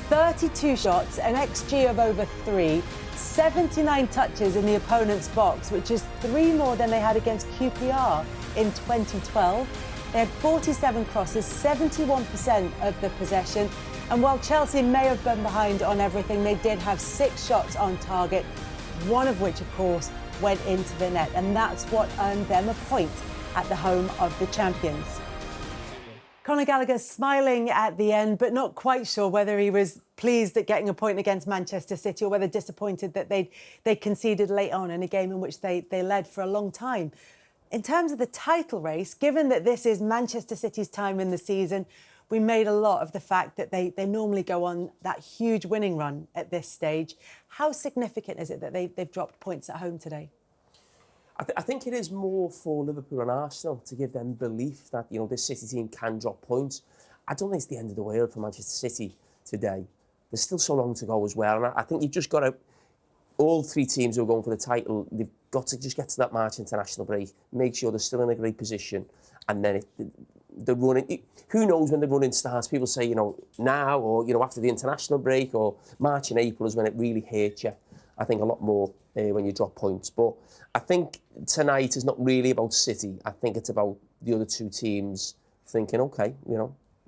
32 shots, an XG of over 3, 79 touches in the opponent's box, which is 3 more than they had against QPR in 2012. They had 47 crosses, 71% of the possession. And while Chelsea may have been behind on everything, they did have 6 shots on target, one of which, of course, went into the net. And that's what earned them a point at the home of the champions. Conor Gallagher smiling at the end, but not quite sure whether he was pleased at getting a point against Manchester City or whether disappointed that they conceded late on in a game in which they led for a long time. In terms of the title race, given that this is Manchester City's time in the season, we made a lot of the fact that they normally go on that huge winning run at this stage. How significant is it that they've dropped points at home today? I think it is more for Liverpool and Arsenal to give them belief that, this City team can drop points. I don't think it's the end of the world for Manchester City today. There's still so long to go as well. And I think you've just got to, all 3 teams who are going for the title, they've got to just get to that March international break, make sure they're still in a great position. And then the running, who knows when the running starts? People say, now or, after the international break or March and April is when it really hurts you. I think a lot more when you drop points. But I think tonight is not really about City. I think it's about the other 2 teams thinking, OK,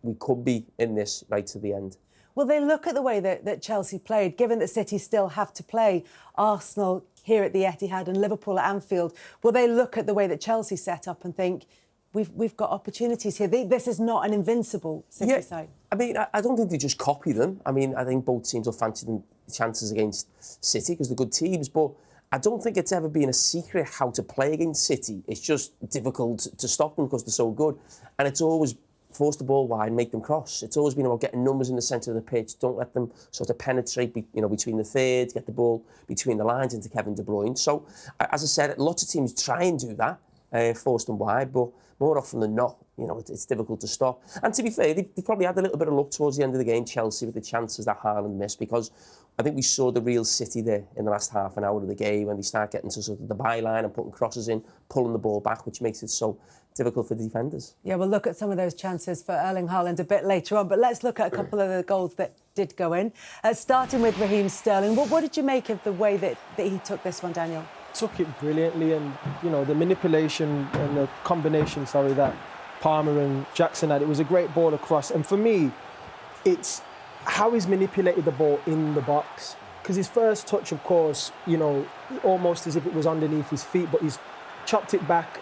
we could be in this right to the end. Will they look at the way that Chelsea played, given that City still have to play Arsenal here at the Etihad and Liverpool at Anfield? Will they look at the way that Chelsea set up and think, we've got opportunities here? This is not an invincible City side. I mean, I don't think they just copy them. I mean, I think both teams will fancy them chances against City because they're good teams, but I don't think it's ever been a secret how to play against City. It's just difficult to stop them because they're so good. And it's always force the ball wide, make them cross. It's always been about getting numbers in the centre of the pitch. Don't let them sort of penetrate, between the thirds, get the ball between the lines into Kevin De Bruyne. So, as I said, lots of teams try and do that, force them wide, but more often than not, it's difficult to stop. And to be fair, they probably had a little bit of luck towards the end of the game, Chelsea, with the chances that Haaland missed, because I think we saw the real City there in the last half an hour of the game when they start getting to sort of the byline and putting crosses in, pulling the ball back, which makes it so difficult for the defenders. Yeah, we'll look at some of those chances for Erling Haaland a bit later on, but let's look at a couple of the goals that did go in. Starting with Raheem Sterling, what did you make of the way that he took this one, Daniel? Took it brilliantly, and the manipulation and the combination, that Palmer and Jackson had. It was a great ball across, and for me, it's how he's manipulated the ball in the box. Because his first touch, of course, almost as if it was underneath his feet, but he's chopped it back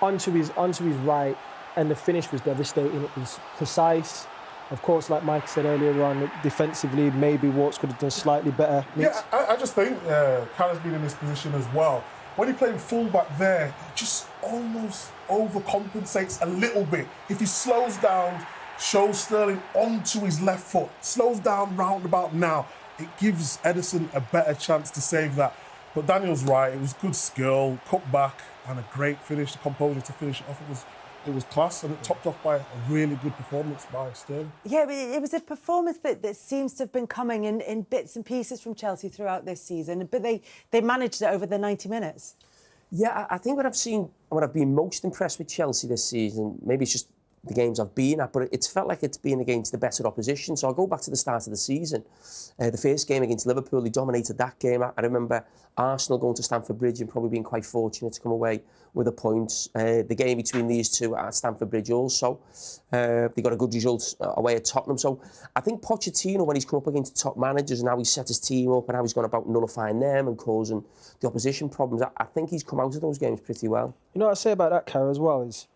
onto his right, and the finish was devastating. It was precise. Of course, like Mike said earlier on, defensively, maybe Warts could have done slightly better. Yeah, I just think Carragher's been in this position as well. When he played fullback there, he just almost overcompensates a little bit. If he slows down, shows Sterling onto his left foot, slows down roundabout now, it gives Ederson a better chance to save that. But Daniel's right, it was good skill, cut back, and a great finish, the composure to finish it off. It was class, and it topped off by a really good performance by Sterling. Yeah, but it was a performance that seems to have been coming in bits and pieces from Chelsea throughout this season, but they managed it over the 90 minutes. Yeah, I think what I've been most impressed with Chelsea this season, maybe it's just the games I've been at, but it's felt like it's been against the better opposition. So I'll go back to the start of the season. The first game against Liverpool, they dominated that game. I remember Arsenal going to Stamford Bridge and probably being quite fortunate to come away with a point. The game between these two at Stamford Bridge also, they got a good result away at Tottenham. So I think Pochettino, when he's come up against top managers and how he's set his team up and how he's gone about nullifying them and causing the opposition problems, I think he's come out of those games pretty well. You know what I say about that, Carragher, as well, is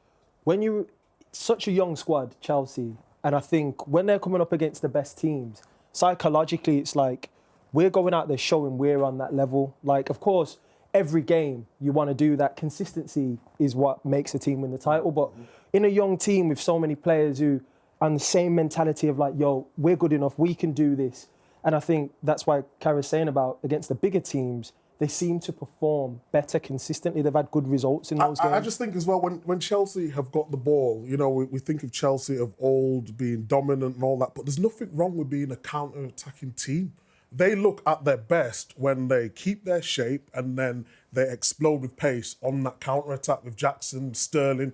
when you... Such a young squad, Chelsea, and I think when they're coming up against the best teams, psychologically it's like we're going out there showing we're on that level. Like, of course, every game you want to do that. Consistency is what makes a team win the title, but in a young team with so many players who on the same mentality of like, yo, we're good enough, we can do this. And I think that's why Carragher's saying about against the bigger teams, they seem to perform better consistently. They've had good results in those games. I just think as well, when Chelsea have got the ball, we think of Chelsea of old being dominant and all that, but there's nothing wrong with being a counter-attacking team. They look at their best when they keep their shape and then they explode with pace on that counter-attack with Jackson, Sterling,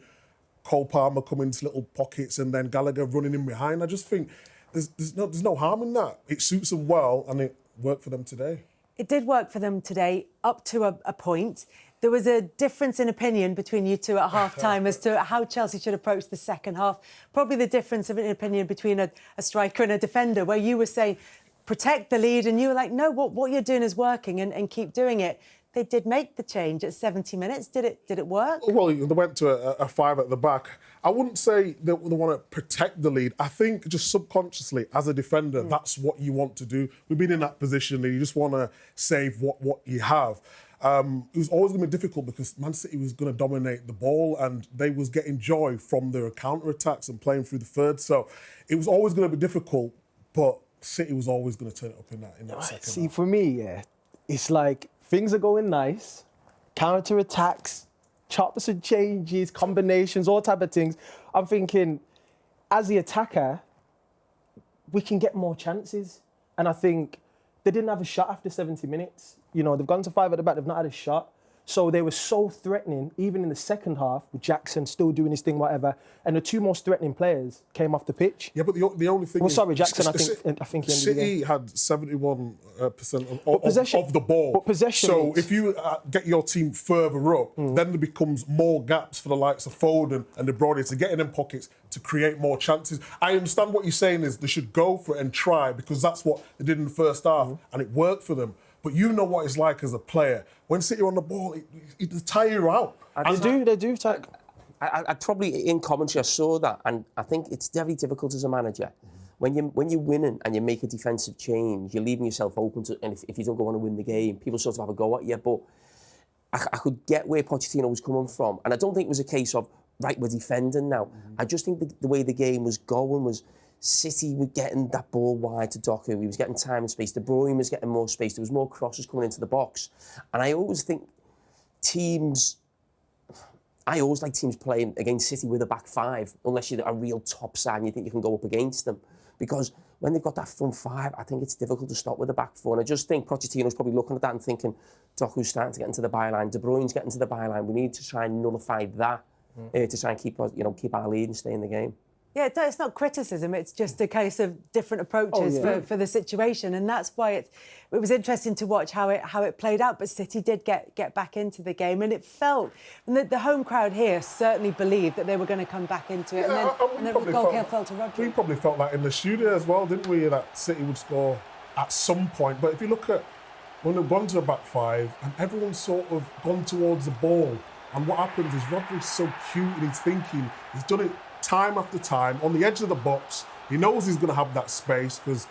Cole Palmer coming into little pockets and then Gallagher running in behind. I just think there's no harm in that. It suits them well, and it worked for them today. It did work for them today, up to a point. There was a difference in opinion between you two at half-time as to how Chelsea should approach the second half. Probably the difference of an opinion between a striker and a defender, where you were saying, protect the lead, and you were like, no, what you're doing is working, and keep doing it. They did make the change at 70 minutes. Did it work? Well, they went to a 5 at the back. I wouldn't say they want to protect the lead. I think just subconsciously, as a defender, that's what you want to do. We've been in that position, and you just want to save what you have. It was always going to be difficult because Man City was going to dominate the ball, and they was getting joy from their counter-attacks and playing through the third. So it was always going to be difficult, but City was always going to turn it up in that second See, half. for me, it's like things are going nice, counter-attacks, chops and changes, combinations, all type of things. I'm thinking, as the attacker, we can get more chances. And I think they didn't have a shot after 70 minutes. You know, they've gone to 5 at the back, they've not had a shot. So they were so threatening, even in the second half, with Jackson still doing his thing, whatever. And the two most threatening players came off the pitch. Yeah, but the only thing is... sorry, Jackson, I think he ended City had 71% possession, of the ball. But possession... So if you get your team further up, then there becomes more gaps for the likes of Foden and De Bruyne to get in them pockets to create more chances. I understand what you're saying is they should go for it and try, because that's what they did in the first half, and it worked for them. But you know what it's like as a player. When City are on the ball, it tire you out. They do. I probably, in commentary, I saw that, and I think it's very difficult as a manager. When you're winning and you make a defensive change, you're leaving yourself open to, and if you don't go on and win the game, people sort of have a go at you. But I could get where Pochettino was coming from, and I don't think it was a case of, right, we're defending now. I just think the way the game was going was City were getting that ball wide to Doku. He was getting time and space. De Bruyne was getting more space. There was more crosses coming into the box. And I always like teams playing against City with a back 5, unless you're a real top side and you think you can go up against them. Because when they've got that front 5, I think it's difficult to stop with a back 4. And I just think Pochettino's probably looking at that and thinking, Doku's starting to get into the byline, De Bruyne's getting to the byline. We need to try and nullify that to try and keep our lead and stay in the game. Yeah, it's not criticism. It's just a case of different approaches for the situation, and that's why it was interesting to watch how it played out. But City did get back into the game, and it felt the home crowd here certainly believed that they were going to come back into it. Yeah, and then the goal fell to Rodri. We probably felt that in the studio as well, didn't we? That City would score at some point. But if you look at when they've gone to a back 5 and everyone's sort of gone towards the ball, and what happens is Rodri's so cute and he's thinking, he's done it time after time, on the edge of the box. He knows he's going to have that space because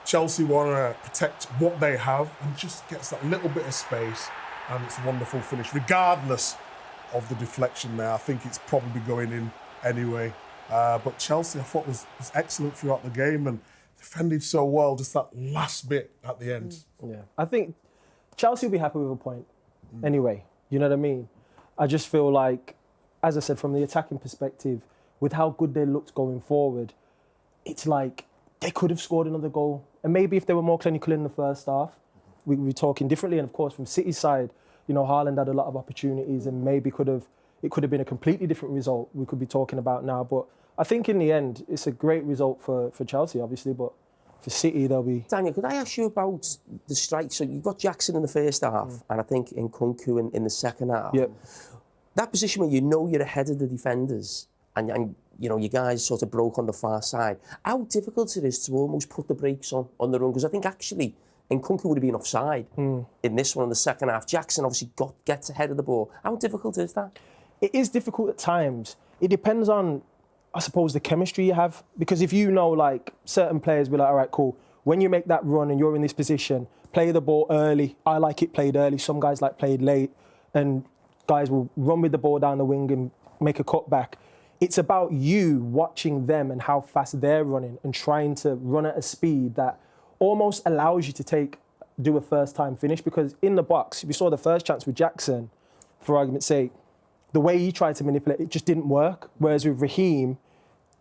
Chelsea want to protect what they have, and just gets that little bit of space, and it's a wonderful finish. Regardless of the deflection there, I think it's probably going in anyway. But Chelsea, I thought, was excellent throughout the game and defended so well, just that last bit at the end. Yeah, I think Chelsea will be happy with a point anyway. You know what I mean? I just feel like, as I said, from the attacking perspective, with how good they looked going forward, it's like they could have scored another goal. And maybe if they were more clinical in the first half, we'd be talking differently. And of course, from City's side, you know, Haaland had a lot of opportunities and maybe it could have been a completely different result we could be talking about now. But I think in the end, it's a great result for Chelsea, obviously, but for City, they'll be... Daniel, could I ask you about the strike? So you've got Jackson in the first half, and I think Nkunku in the second half. Yep. That position where you know you're ahead of the defenders, and you know, you guys sort of broke on the far side. How difficult it is to almost put the brakes on the run? Because I think actually Nkunku would have been offside in this one in the second half. Jackson obviously gets ahead of the ball. How difficult is that? It is difficult at times. It depends on, I suppose, the chemistry you have. Because if you know, like, certain players will be like, all right, cool, when you make that run and you're in this position, play the ball early. I like it played early. Some guys like played late. And guys will run with the ball down the wing and make a cutback. It's about you watching them and how fast they're running and trying to run at a speed that almost allows you to do a first-time finish. Because in the box, if you saw the first chance with Jackson, for argument's sake, the way he tried to manipulate it just didn't work. Whereas with Raheem,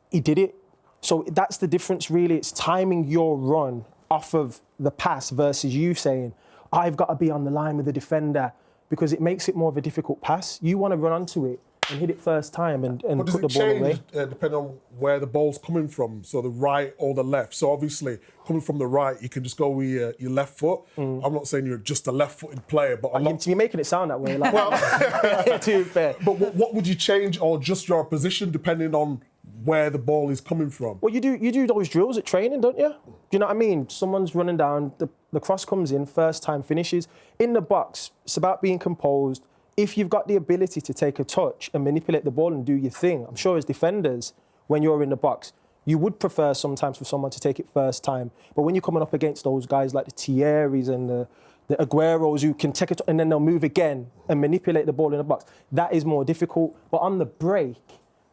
he did it. So that's the difference, really. It's timing your run off of the pass versus you saying, I've got to be on the line with the defender, because it makes it more of a difficult pass. You want to run onto it and hit it first time and But does put the it ball away. change depending on where the ball's coming from? So the right or the left? So obviously, coming from the right, you can just go with your left foot. I'm not saying you're just a left-footed player, but You're making it sound that way. Like, too fair. But what would you change or just your position depending on where the ball is coming from? Well, you do those drills at training, don't you? Do you know what I mean? Someone's running down, the cross comes in, first time finishes. In the box, it's about being composed. If you've got the ability to take a touch and manipulate the ball and do your thing, I'm sure as defenders, when you're in the box, you would prefer sometimes for someone to take it first time. But when you're coming up against those guys like the Thierrys and the Agueros who can take it and then they'll move again and manipulate the ball in the box, that is more difficult. But on the break,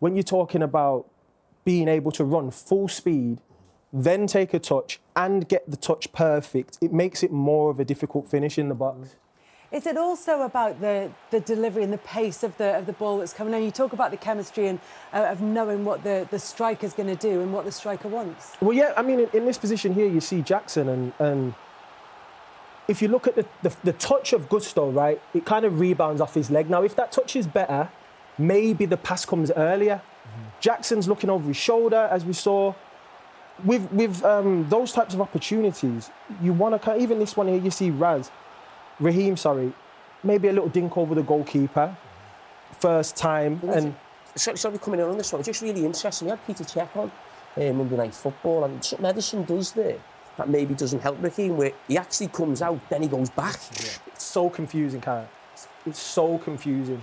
when you're talking about being able to run full speed, then take a touch and get the touch perfect, it makes it more of a difficult finish in the box. Is it also about the delivery and the pace of the ball that's coming in? You talk about the chemistry and of knowing what the striker's going to do and what the striker wants. Well, yeah, I mean, in this position here, you see Jackson and if you look at the touch of Gusto, right, it kind of rebounds off his leg. Now, if that touch is better, maybe the pass comes earlier. Jackson's looking over his shoulder, as we saw. With those types of opportunities, you want to, even this one here, you see Raheem, maybe a little dink over the goalkeeper, first time. And Sorry coming in on this one, just really interesting. We had Peter Cech on Monday Night Football, and something Edison does there that maybe doesn't help Raheem, where he actually comes out, then he goes back. It's so confusing, Carragher. It's so confusing.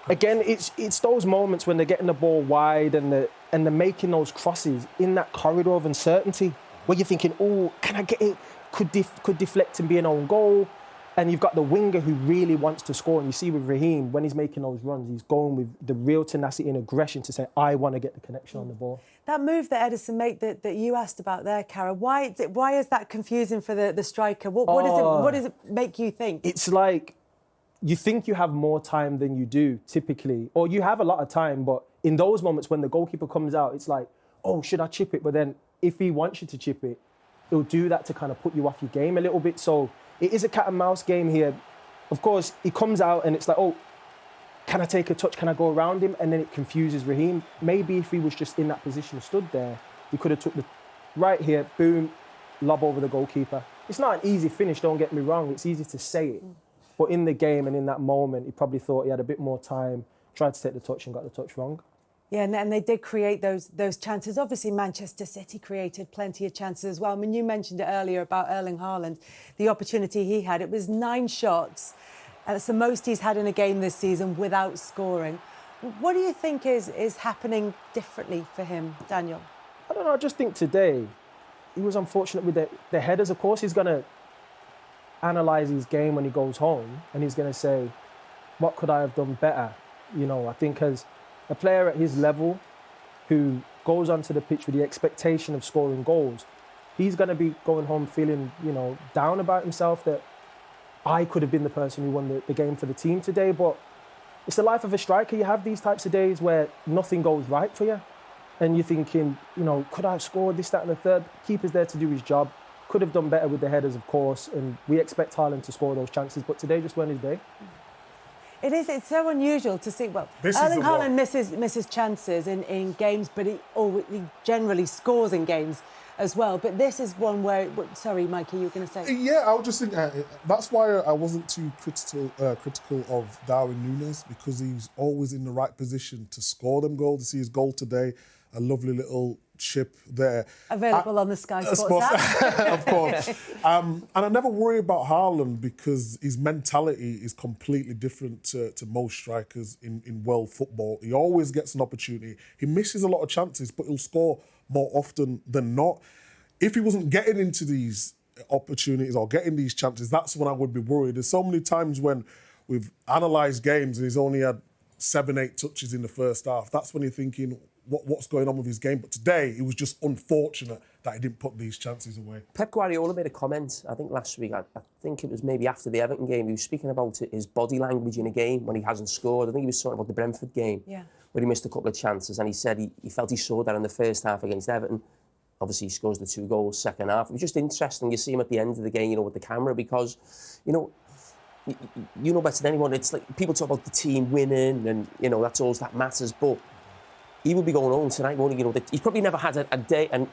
Again, it's those moments when they're getting the ball wide and they're making those crosses in that corridor of uncertainty, where you're thinking, oh, can I get it? Could deflect and be an own goal. And you've got the winger who really wants to score. And you see with Raheem, when he's making those runs, he's going with the real tenacity and aggression to say, I want to get the connection on the ball. That move that Edison made that you asked about there, Cara, why is that confusing for the striker? What does it make you think? It's like you think you have more time than you do typically, or you have a lot of time, but in those moments when the goalkeeper comes out, it's like, oh, should I chip it? But then if he wants you to chip it, he'll do that to kind of put you off your game a little bit. So it is a cat and mouse game here. Of course, he comes out and it's like, oh, can I take a touch? Can I go around him? And then it confuses Raheem. Maybe if he was just in that position, stood there, he could have took the right here, boom, lob over the goalkeeper. It's not an easy finish, don't get me wrong. It's easy to say it. But in the game and in that moment, he probably thought he had a bit more time, tried to take the touch and got the touch wrong. Yeah, and they did create those chances. Obviously, Manchester City created plenty of chances as well. I mean, you mentioned it earlier about Erling Haaland, the opportunity he had. It was 9 shots. That's the most he's had in a game this season without scoring. What do you think is happening differently for him, Daniel? I don't know. I just think today he was unfortunate with the headers. Of course, he's going to analyse his game when he goes home and he's going to say, what could I have done better? You know, I think as a player at his level who goes onto the pitch with the expectation of scoring goals, he's going to be going home feeling, you know, down about himself that I could have been the person who won the game for the team today. But it's the life of a striker. You have these types of days where nothing goes right for you. And you're thinking, you know, could I have scored this, that and the third? Keeper's there to do his job. Could have done better with the headers, of course. And we expect Haaland to score those chances. But today just weren't his day. It is. It's so unusual to see. Well, This Erling is the Haaland one. misses chances in games, but he generally scores in games as well. But this is one where... Sorry, Micah, you were going to say... Yeah, I was just thinking, that's why I wasn't too critical of Darwin Núñez, because he's always in the right position to score them goals. You see his goal today, a lovely little chip there. Available on the Sky Sports app. Of course. And I never worry about Haaland because his mentality is completely different to most strikers in world football. He always gets an opportunity. He misses a lot of chances, but he'll score more often than not. If he wasn't getting into these opportunities or getting these chances, that's when I would be worried. There's so many times when we've analysed games and he's only had 7-8 touches in the first half. That's when you're thinking, what's going on with his game? But today, it was just unfortunate that he didn't put these chances away. Pep Guardiola made a comment, I think last week, I think it was maybe after the Everton game, he was speaking about his body language in a game when he hasn't scored. I think he was talking about the Brentford game, where he missed a couple of chances, and he said he felt he saw that in the first half against Everton. Obviously, he scores the 2 goals second half. It was just interesting. You see him at the end of the game, you know, with the camera, because, you know, you know better than anyone, it's like people talk about the team winning and, you know, that's all that matters, but he will be going home tonight, won't he? You know, he's probably never had a day, an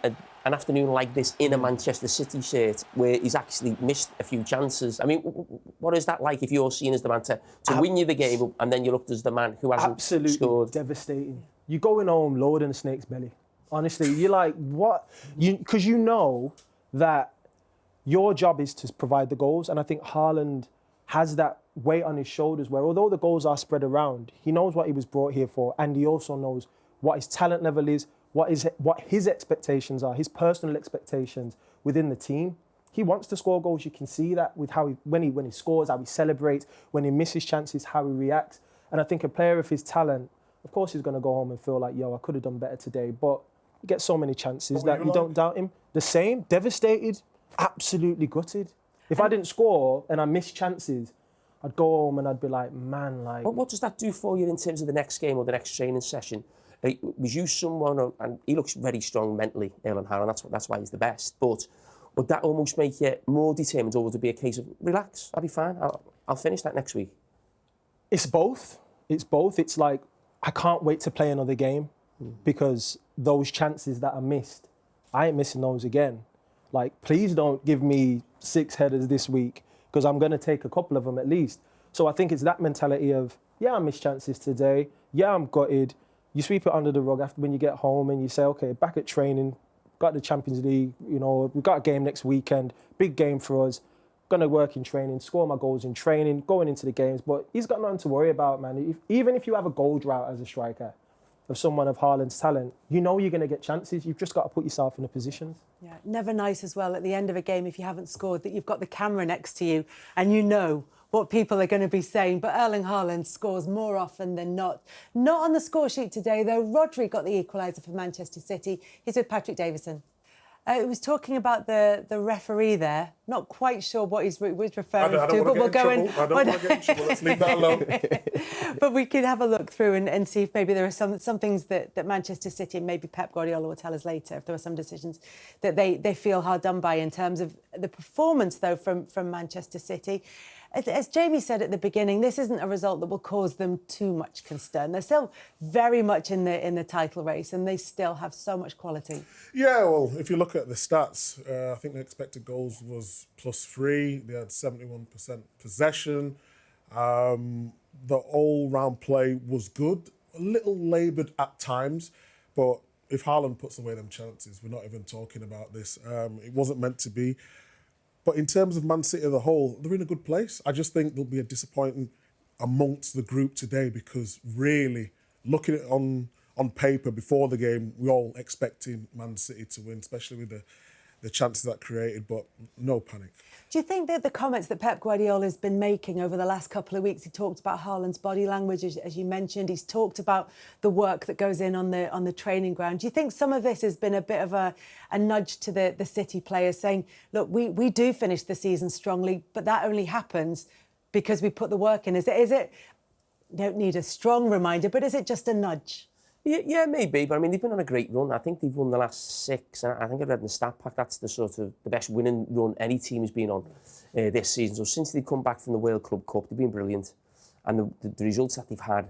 afternoon like this in a Manchester City shirt where he's actually missed a few chances. I mean, what is that like if you're seen as the man to win you the game and then you're looked as the man who hasn't absolutely scored? Devastating. You're going home lower than a snake's belly. Honestly, you're like, what? Because you know that your job is to provide the goals, and I think Haaland has that weight on his shoulders where although the goals are spread around, he knows what he was brought here for, and he also knows what his talent level is, what his expectations are, his personal expectations within the team. He wants to score goals. You can see that with how when he scores, how he celebrates, when he misses chances, how he reacts. And I think a player of his talent, of course, he's going to go home and feel like, yo, I could have done better today. But he gets so many chances that you don't doubt him. The same, devastated, absolutely gutted. If I didn't score and I missed chances, I'd go home and I'd be like, man, like... What does that do for you in terms of the next game or the next training session? Was you someone, and he looks very strong mentally, Erling Haaland, that's why he's the best, but would that almost make you more determined, or would it be a case of, relax, I'll be fine, I'll finish that next week? It's both. It's like, I can't wait to play another game because those chances that I missed, I ain't missing those again. Like, please don't give me 6 headers this week because I'm going to take a couple of them at least. So I think it's that mentality of, yeah, I missed chances today. Yeah, I'm gutted. You sweep it under the rug after when you get home and you say, okay, back at training, got the Champions League, you know, we've got a game next weekend, big game for us. Going to work in training, score my goals in training, going into the games. But he's got nothing to worry about, man. Even if you have a goal drought as a striker of someone of Haaland's talent, you know you're going to get chances. You've just got to put yourself in the positions. Yeah, never nice as well at the end of a game if you haven't scored that you've got the camera next to you and you know what people are going to be saying. But Erling Haaland scores more often than not. Not on the score sheet today, though. Rodri got the equaliser for Manchester City. He's with Patrick Davison. He was talking about the referee there. Not quite sure what he's referring to, but we'll go in. I don't want to get in trouble. Let's leave that alone. But we could have a look through and see if maybe there are some things that Manchester City and maybe Pep Guardiola will tell us later if there were some decisions that they feel hard done by in terms of the performance, though, from Manchester City. As Jamie said at the beginning, this isn't a result that will cause them too much concern. They're still very much in the title race and they still have so much quality. Yeah, well, if you look at the stats, I think the expected goals was +3. They had 71% possession. The all-round play was good, a little laboured at times, but if Haaland puts away them chances, we're not even talking about this. It wasn't meant to be. But in terms of Man City as a whole, they're in a good place. I just think there'll be a disappointing amongst the group today because really, looking at it on paper before the game, we're all expecting Man City to win, especially with the chances that created, but no panic. Do you think that the comments that Pep Guardiola has been making over the last couple of weeks, he talked about Haaland's body language, as you mentioned, he's talked about the work that goes in on the training ground. Do you think some of this has been a bit of a nudge to the City players saying, look, we do finish the season strongly, but that only happens because we put the work in? Is it you don't need a strong reminder, but is it just a nudge? Yeah, maybe, but I mean, they've been on a great run. I think they've won the last 6. I think I read in the stat pack that's the best winning run any team has been on this season. So since they've come back from the World Club Cup, they've been brilliant. And the results that they've had,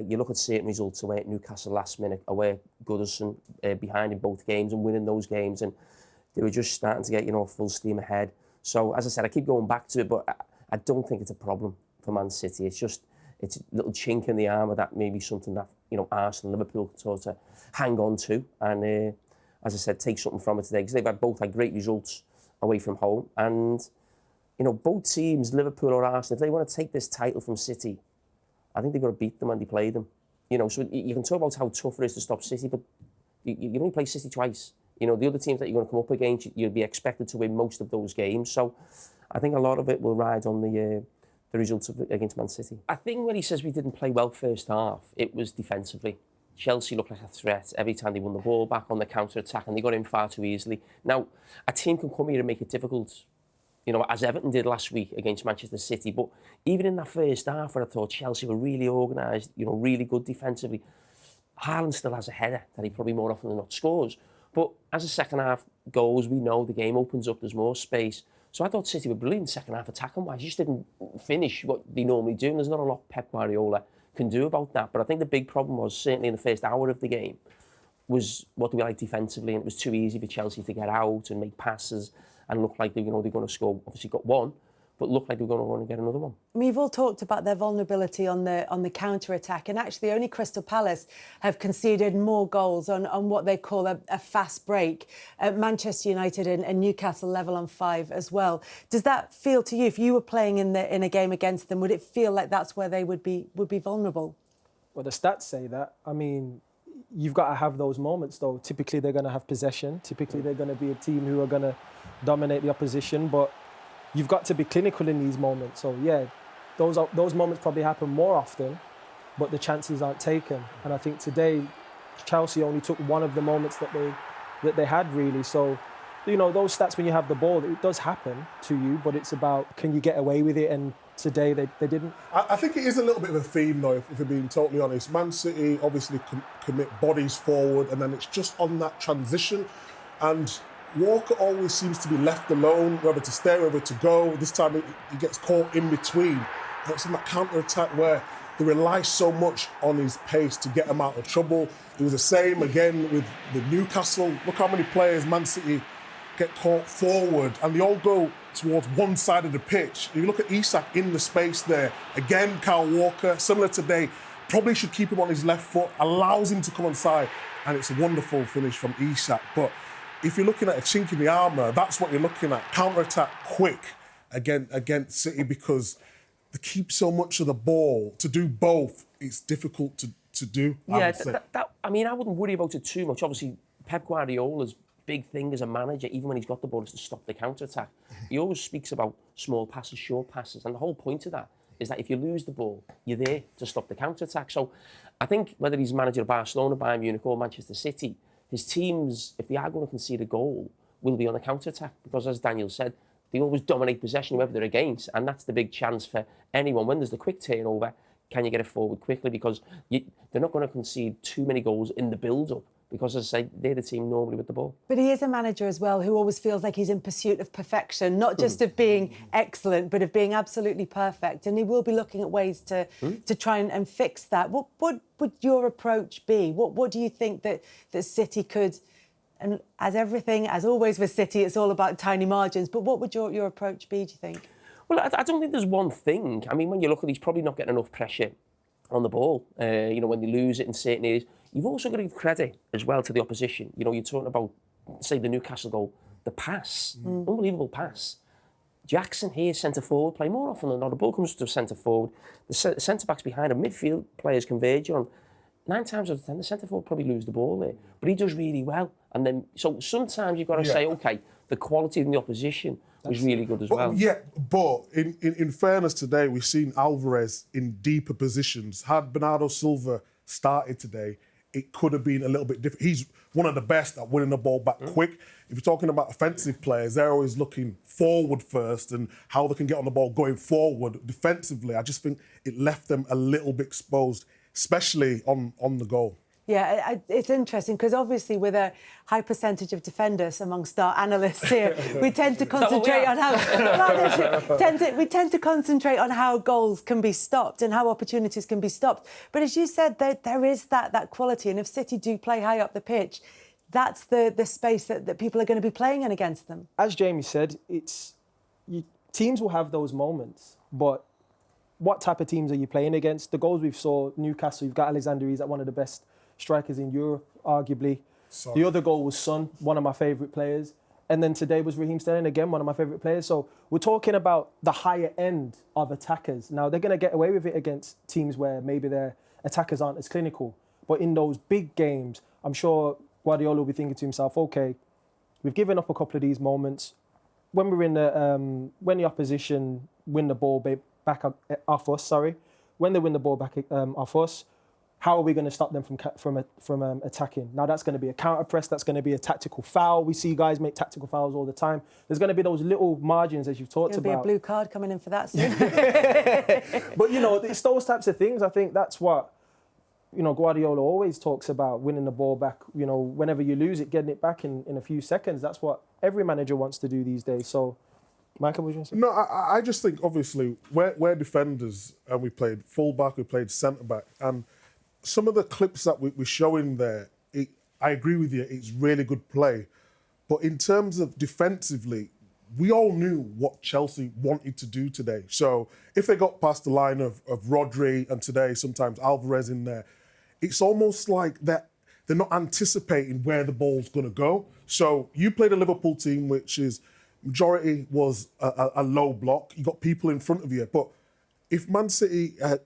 you look at certain results away at Newcastle last minute, away at Goodison, behind in both games and winning those games. And they were just starting to get, full steam ahead. So, as I said, I keep going back to it, but I don't think it's a problem for Man City. It's a little chink in the armour that maybe something that, Arsenal and Liverpool can sort of hang on to. And, as I said, take something from it today because they've had both great results away from home. And, both teams, Liverpool or Arsenal, if they want to take this title from City, I think they've got to beat them when they play them. So you can talk about how tough it is to stop City, but you only play City twice. The other teams that you're going to come up against, you'll be expected to win most of those games. So I think a lot of it will ride on the results against Man City. I think when he says we didn't play well first half, it was defensively. Chelsea looked like a threat every time they won the ball back on the counter-attack and they got in far too easily. Now, a team can come here and make it difficult, as Everton did last week against Manchester City. But even in that first half where I thought Chelsea were really organised, really good defensively, Haaland still has a header that he probably more often than not scores. But as the second half goes, we know the game opens up, there's more space. So I thought City were brilliant second half attacking-wise. Just didn't finish what they normally do, and there's not a lot Pep Guardiola can do about that. But I think the big problem was, certainly in the first hour of the game, was what do we like defensively, and it was too easy for Chelsea to get out and make passes and look like they're going to score. Obviously got one, but looked like they were going to want to get another one. I mean, you've all talked about their vulnerability on the counter-attack, and actually only Crystal Palace have conceded more goals on what they call a fast break. Manchester United and Newcastle level on 5 as well. Does that feel to you, if you were playing in a game against them, would it feel like that's where they would be vulnerable? Well, the stats say that. I mean, you've got to have those moments, though. Typically, they're going to have possession. Typically, they're going to be a team who are going to dominate the opposition, but you've got to be clinical in these moments. So, yeah, those moments probably happen more often, but the chances aren't taken. And I think today, Chelsea only took one of the moments that they had, really. So, you know, those stats, when you have the ball, it does happen to you, but it's about, can you get away with it? And today, they didn't. I think it is a little bit of a theme, though, if we're being totally honest. Man City obviously commit bodies forward, and then it's just on that transition. And Walker always seems to be left alone, whether to stay, whether to go. This time he gets caught in between. And it's in that counter-attack where they rely so much on his pace to get him out of trouble. It was the same again with the Newcastle. Look how many players Man City get caught forward, and they all go towards one side of the pitch. If you look at Isak in the space there, again, Kyle Walker, similar today, probably should keep him on his left foot, allows him to come onside, and it's a wonderful finish from Isak. But if you're looking at a chink in the armour, that's what you're looking at. Counter-attack quick against City, because they keep so much of the ball. To do both, it's difficult to do. Yeah, I mean, I wouldn't worry about it too much. Obviously, Pep Guardiola's big thing as a manager, even when he's got the ball, is to stop the counter-attack. He always speaks about small passes, short passes, and the whole point of that is that if you lose the ball, you're there to stop the counter-attack. So I think whether he's manager of Barcelona, Bayern Munich or Manchester City, his teams, if they are going to concede a goal, will be on the counter-attack, because as Daniel said, they always dominate possession whoever they're against, and that's the big chance for anyone. When there's the quick turnover, can you get it forward quickly? Because they're not going to concede too many goals in the build-up, because, as I say, they're the team normally with the ball. But he is a manager as well who always feels like he's in pursuit of perfection, not just of being excellent, but of being absolutely perfect. And he will be looking at ways to try and fix that. What would your approach be? What do you think that City could... And as always with City, it's all about tiny margins. But what would your approach be, do you think? Well, I don't think there's one thing. I mean, when you look at, he's probably not getting enough pressure on the ball. You know, when they lose it in certain areas. You've also got to give credit as well to the opposition. You know, you're talking about, say, the Newcastle goal, the pass, unbelievable pass. Jackson here, centre-forward, play more often than not. The ball comes to centre-forward. The centre-back's behind him. Midfield players converge on. 9 times out of 10, the centre-forward probably lose the ball there. But he does really well. And then, so sometimes you've got to say, OK, the quality in the opposition was really good as well. Yeah, but in fairness today, we've seen Alvarez in deeper positions. Had Bernardo Silva started today, it could have been a little bit different. He's one of the best at winning the ball back quick. If you're talking about offensive players, they're always looking forward first and how they can get on the ball going forward. Defensively, I just think it left them a little bit exposed, especially on the goal. Yeah, it's interesting because obviously with a high percentage of defenders amongst our analysts here, we tend to concentrate on how we tend to concentrate on how goals can be stopped and how opportunities can be stopped. But as you said, there is that quality, and if City do play high up the pitch, that's the space that people are going to be playing in against them. As Jamie said, teams will have those moments, but what type of teams are you playing against? The goals we've saw, Newcastle, you've got Alexander Isak, one of the best strikers in Europe, arguably. The other goal was Son, one of my favourite players. And then today was Raheem Sterling, again, one of my favourite players. So we're talking about the higher end of attackers. Now, they're going to get away with it against teams where maybe their attackers aren't as clinical. But in those big games, I'm sure Guardiola will be thinking to himself, OK, we've given up a couple of these moments. When we're in when the opposition win the ball back off us, when they win the ball back off us, how are we going to stop them from attacking? Now, that's going to be a counter press. That's going to be a tactical foul. We see guys make tactical fouls all the time. There's going to be those little margins, as you've talked about. There'll be a blue card coming in for that soon. But, you know, it's those types of things. I think that's what, you know, Guardiola always talks about, winning the ball back. You know, whenever you lose it, getting it back in a few seconds. That's what every manager wants to do these days. So Micah, what do you want to say? No, I just think, obviously, we're defenders and we played full-back, we played centre-back. And some of the clips that we're showing there, I agree with you, it's really good play. But in terms of defensively, we all knew what Chelsea wanted to do today. So if they got past the line of Rodri and today sometimes Alvarez in there, it's almost like they're not anticipating where the ball's going to go. So you played a Liverpool team, which is majority was a low block. You got people in front of you. But if Man City are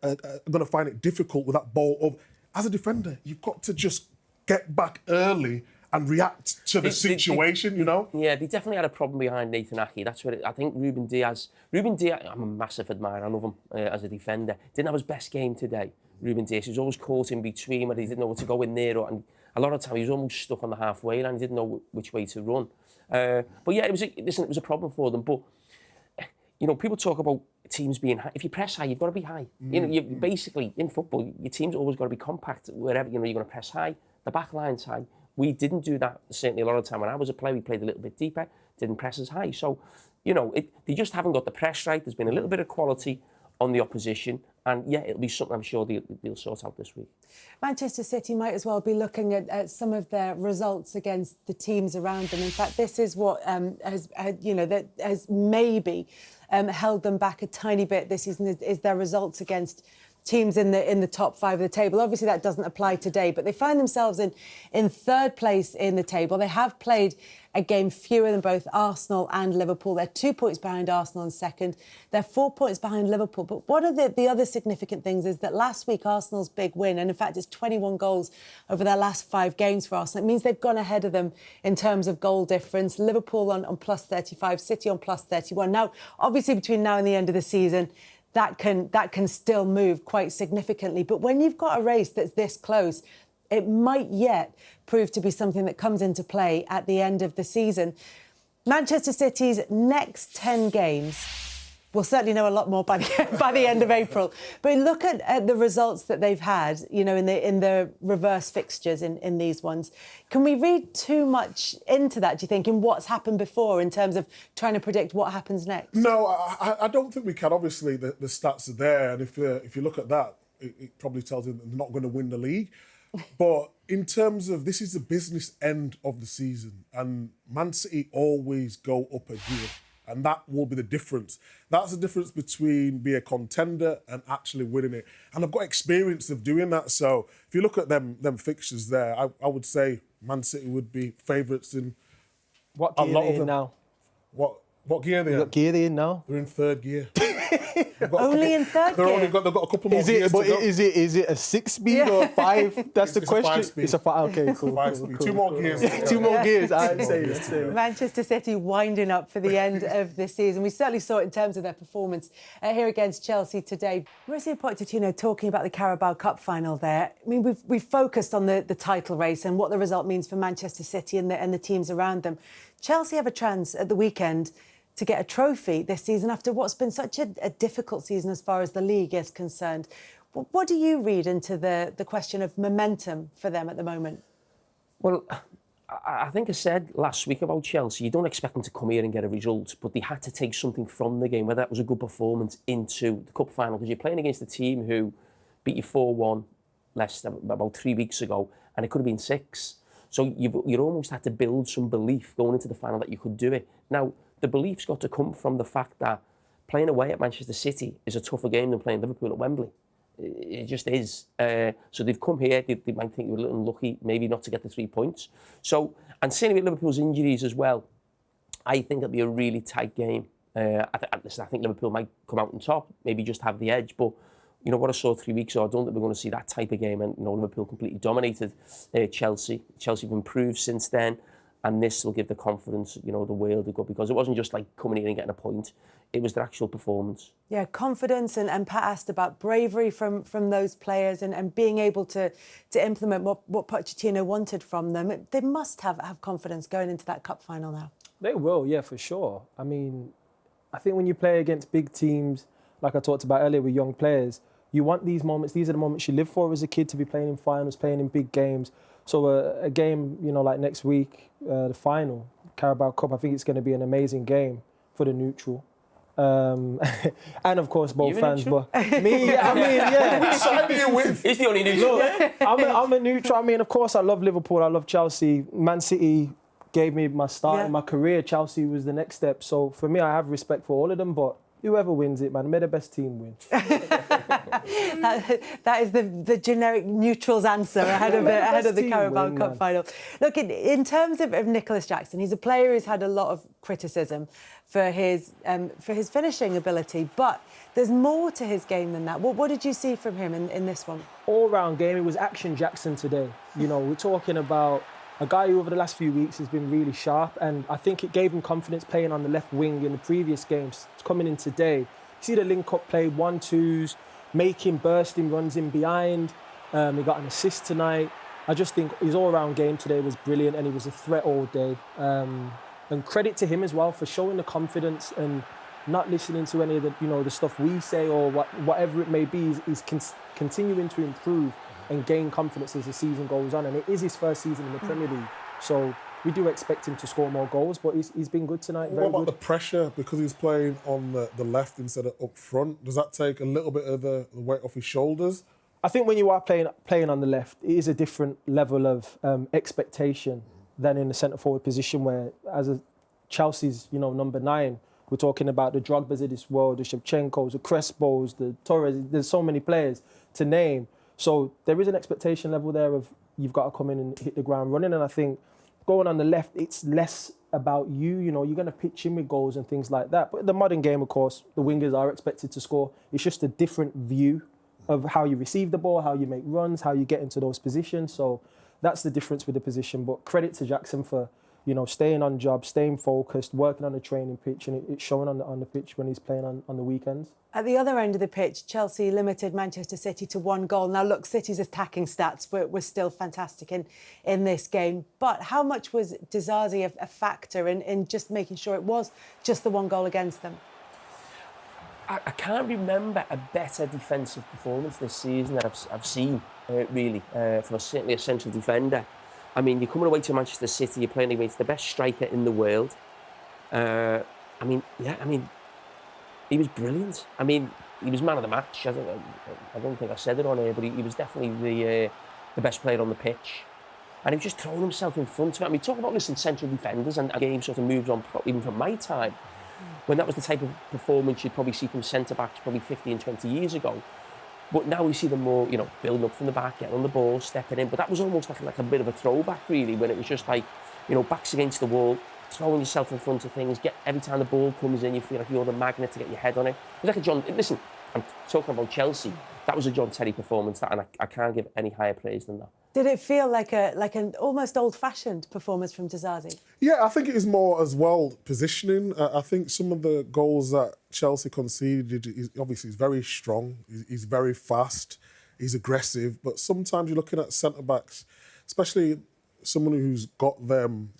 going to find it difficult with that ball, as a defender, you've got to just get back early and react to the situation, you know? Yeah, they definitely had a problem behind Nathan Ake. That's what I think Ruben Diaz, I'm a massive admirer, I love him as a defender. Didn't have his best game today, Ruben Diaz. He was always caught in between where he didn't know where to go in there. And a lot of the time he was almost stuck on the halfway line. He didn't know which way to run. But yeah, it was a problem for them. But, you know, people talk about teams being high. If you press high, you've got to be high. You know, you basically, in football, your team's always got to be compact. Wherever, you know, you're going to press high. The back line's high. We didn't do that, certainly a lot of the time when I was a player. We played a little bit deeper, didn't press as high. So, you know, they just haven't got the press right. There's been a little bit of quality on the opposition. And yeah, it'll be something I'm sure they'll sort out this week. Manchester City might as well be looking at some of their results against the teams around them. In fact, this is what has maybe held them back a tiny bit this season is their results against teams in the top 5 of the table. Obviously, that doesn't apply today, but they find themselves in third place in the table. They have played a game fewer than both Arsenal and Liverpool. They're 2 points behind Arsenal in second. They're 4 points behind Liverpool. But one of the other significant things is that last week, Arsenal's big win, and in fact, it's 21 goals over their last 5 games for Arsenal. It means they've gone ahead of them in terms of goal difference. Liverpool on plus 35, City on plus 31. Now, obviously, between now and the end of the season, that can still move quite significantly. But when you've got a race that's this close, it might yet prove to be something that comes into play at the end of the season. Manchester City's next 10 games, we'll certainly know a lot more by the end of April. But look at the results that they've had, you know, in the reverse fixtures in these ones. Can we read too much into that, do you think, in what's happened before in terms of trying to predict what happens next? No, I don't think we can. Obviously, the stats are there. And if you look at that, it probably tells you that they're not going to win the league. But in terms of, this is the business end of the season. And Man City always go up a gear. And that will be the difference. That's the difference between being a contender and actually winning it. And I've got experience of doing that. So if you look at them fixtures there, I would say Man City would be favourites in What a gear lot are of they them. in now? What gear are they in? What gear are they in now? They're in third gear. Only in third gear? They've got a couple more Is gears it? But to go. is it a 6-speed or a 5? That's the It's a question. 5-speed. It's a 5. Okay, cool. 5-speed. Two more gears. 2 more gears. I'd Two say more that. gears. Manchester City winding up for the end of the season. We certainly saw it in terms of their performance here against Chelsea today. Mauricio Pochettino talking about the Carabao Cup final there. I mean, we've focused on the title race and what the result means for Manchester City and the teams around them. Chelsea have a chance at the weekend to get a trophy this season after what's been such a difficult season as far as the league is concerned. What do you read into the question of momentum for them at the moment? Well, I think I said last week about Chelsea, you don't expect them to come here and get a result, but they had to take something from the game, whether that was a good performance, into the cup final, because you're playing against a team who beat you 4-1 about 3 weeks ago, and it could have been 6. So you almost had to build some belief going into the final that you could do it. Now, the belief's got to come from the fact that playing away at Manchester City is a tougher game than playing Liverpool at Wembley. It just is. So they've come here, they might think they were a little unlucky, maybe not to get the 3 points. So, and seeing with Liverpool's injuries as well, I think it'll be a really tight game. I think Liverpool might come out on top, maybe just have the edge, but you know what I saw 3 weeks ago, I don't think we're going to see that type of game. And you know, Liverpool completely dominated Chelsea. Chelsea have improved since then. And this will give the confidence, you know, the world to go, because it wasn't just like coming in and getting a point. It was their actual performance. Yeah, confidence, and Pat asked about bravery from those players and being able to implement what Pochettino wanted from them. They must have confidence going into that cup final now. They will, yeah, for sure. I mean, I think when you play against big teams, like I talked about earlier with young players, you want these moments. These are the moments you live for as a kid, to be playing in finals, playing in big games. So a game, you know, like next week, the final, Carabao Cup, I think it's going to be an amazing game for the neutral. And of course both You fans, neutral? but me, I mean, yeah. Which side are you with? He's the only neutral. Look, I'm a neutral. I mean, of course, I love Liverpool. I love Chelsea. Man City gave me my start in my career. Chelsea was the next step. So for me, I have respect for all of them. But whoever wins it, man, may the best team win. That is the generic neutrals answer ahead of the Carabao Cup final. Look, in terms of Nicholas Jackson, he's a player who's had a lot of criticism for his finishing ability, but there's more to his game than that. What did you see from him in this one? All-round game, it was Action Jackson today. You know, we're talking about a guy who over the last few weeks has been really sharp, and I think it gave him confidence playing on the left wing in the previous games. It's coming in today. You see the link-up play, 1-2s, making bursting runs in behind. He got an assist tonight. I just think his all-round game today was brilliant, and he was a threat all day. And credit to him as well for showing the confidence and not listening to any of the stuff we say or whatever it may be. He's continuing to improve and gain confidence as the season goes on. And it is his first season in the Premier League. So we do expect him to score more goals, but he's been good tonight. What about the pressure? Because he's playing on the left instead of up front, does that take a little bit of the weight off his shoulders? I think when you are playing on the left, it is a different level of expectation than in the centre-forward position where, as a Chelsea's, number 9, we're talking about the Drogbas of this world, the Shevchenkos, the Crespos, the Torres. There's so many players to name. So there is an expectation level there of you've got to come in and hit the ground running. And I think going on the left, it's less about you. You're going to pitch in with goals and things like that. But in the modern game, of course, the wingers are expected to score. It's just a different view of how you receive the ball, how you make runs, how you get into those positions. So that's the difference with the position. But credit to Jackson for staying on job, staying focused, working on the training pitch, and it's showing on the pitch when he's playing on the weekends. At the other end of the pitch, Chelsea limited Manchester City to 1 goal. Now, look, City's attacking stats were still fantastic in this game. But how much was Disasi a factor in just making sure it was just the 1 goal against them? I can't remember a better defensive performance this season that I've seen, really, from certainly a central defender. I mean, you're coming away to Manchester City, you're playing against the best striker in the world. He was brilliant. I mean, he was man of the match. I don't think I said it on air, but he was definitely the best player on the pitch. And he was just throwing himself in front of it. I mean, talk about central defenders, and the game sort of moves on, even from my time, when that was the type of performance you'd probably see from centre-backs probably 15, 20 years ago. But now we see them more, building up from the back, getting on the ball, stepping in. But that was almost like a bit of a throwback, really, when it was just like, backs against the wall, throwing yourself in front of things. Every time the ball comes in, you feel like you're the magnet to get your head on it. It was like a John... Listen, I'm talking about Chelsea. That was a John Terry performance, and I can't give any higher praise than that. Did it feel like an almost old-fashioned performance from Disasi? Yeah, I think it is more as well positioning. I think some of the goals that Chelsea conceded, obviously he's very strong, he's very fast, he's aggressive, but sometimes you're looking at centre-backs, especially someone who's got them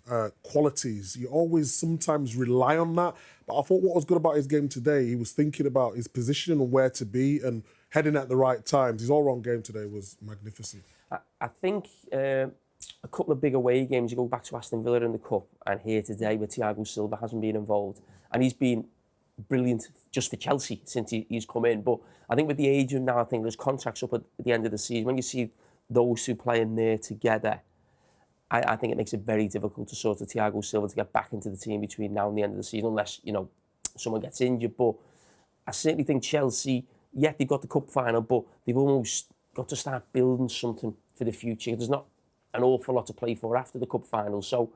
qualities, you always sometimes rely on that. But I thought what was good about his game today, he was thinking about his positioning and where to be and heading at the right times. His all-round game today was magnificent. I think a couple of big away games, you go back to Aston Villa in the Cup and here today where Thiago Silva hasn't been involved. And he's been brilliant just for Chelsea since he's come in. But I think with the age of now, I think there's contracts up at the end of the season. When you see those two playing there together, I think it makes it very difficult to sort of Thiago Silva to get back into the team between now and the end of the season, unless, someone gets injured. But I certainly think Chelsea, they've got the cup final, but they've almost got to start building something for the future. There's not an awful lot to play for after the cup final. So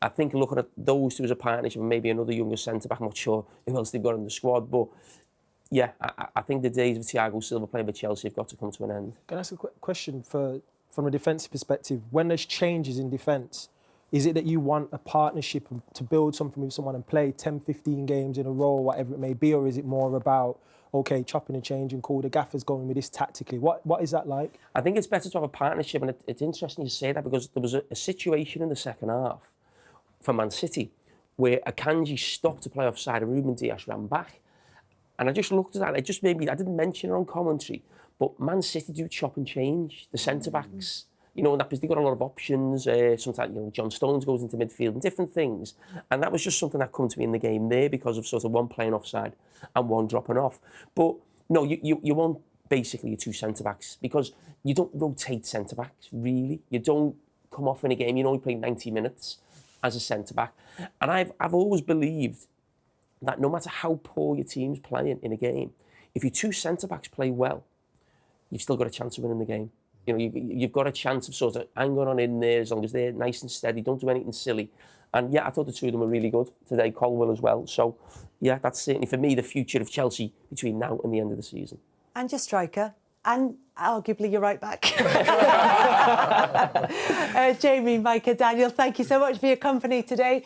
I think looking at those two as a partnership and maybe another younger centre-back, I'm not sure who else they've got in the squad, but yeah, I think the days of Thiago Silva playing for Chelsea have got to come to an end. Can I ask a quick question from a defensive perspective? When there's changes in defence, is it that you want a partnership to build something with someone and play 10, 15 games in a row, whatever it may be, or is it more about, okay, chopping and changing, cool, the gaffer's going with this tactically? What is that like? I think it's better to have a partnership, and it's interesting you say that because there was a situation in the second half for Man City where Akanji stopped to play offside and Ruben Dias ran back. And I just looked at that, it just made me, I didn't mention it on commentary, but Man City do chop and change. The centre-backs you know, they've got a lot of options. Sometimes, you know, John Stones goes into midfield and different things. And that was just something that come to me in the game there because of sort of one playing offside and one dropping off. But no, you want basically your two centre-backs because you don't rotate centre-backs, really. You don't come off in a game. You only play 90 minutes as a centre-back. And I've always believed that no matter how poor your team's playing in a game, if your two centre-backs play well, you've still got a chance of winning the game. You know, you've got a chance of sort of hanging on in there as long as they're nice and steady, don't do anything silly. And yeah, I thought the two of them were really good today, Colwell as well. So yeah, that's certainly for me the future of Chelsea between now and the end of the season. And your striker, and arguably your right back. Jamie, Micah, Daniel, thank you so much for your company today.